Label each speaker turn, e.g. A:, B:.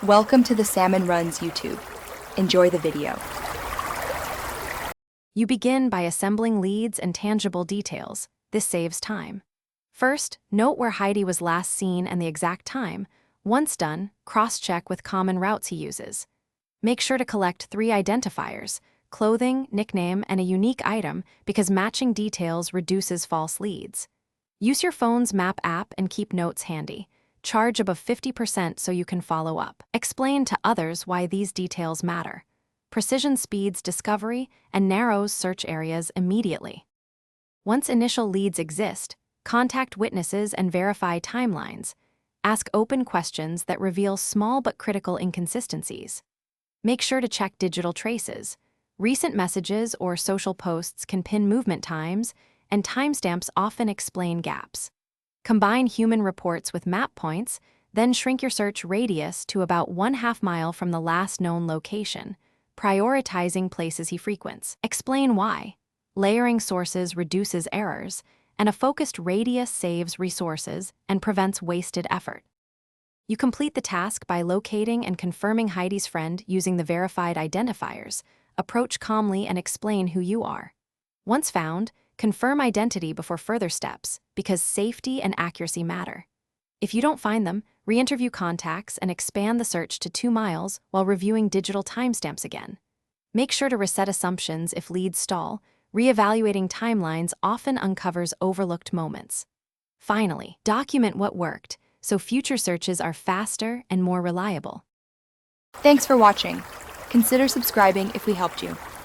A: Welcome to the Salmon Runs YouTube. Enjoy the video.
B: You begin by assembling leads and tangible details. This saves time. First, note where Hidey was last seen and the exact time. Once done, cross-check with common routes he uses. Make sure to collect 3 identifiers: clothing, nickname, and a unique item, because matching details reduces false leads. Use your phone's map app and keep notes handy. Charge above 50% so you can follow up. Explain to others why these details matter. Precision speeds discovery and narrows search areas immediately. Once initial leads exist, contact witnesses and verify timelines. Ask open questions that reveal small but critical inconsistencies. Make sure to check digital traces. Recent messages or social posts can pin movement times, and timestamps often explain gaps. Combine human reports with map points, then shrink your search radius to about 1/2 mile from the last known location, prioritizing places he frequents. Explain why. Layering sources reduces errors, and a focused radius saves resources and prevents wasted effort. You complete the task by locating and confirming Heidi's friend using the verified identifiers. Approach calmly and explain who you are. Once found, confirm identity before further steps, because safety and accuracy matter. If you don't find them, re-interview contacts and expand the search to 2 miles while reviewing digital timestamps again. Make sure to reset assumptions if leads stall. Re-evaluating timelines often uncovers overlooked moments. Finally, document what worked, so future searches are faster and more reliable.
A: Thanks for watching. Consider subscribing if we helped you.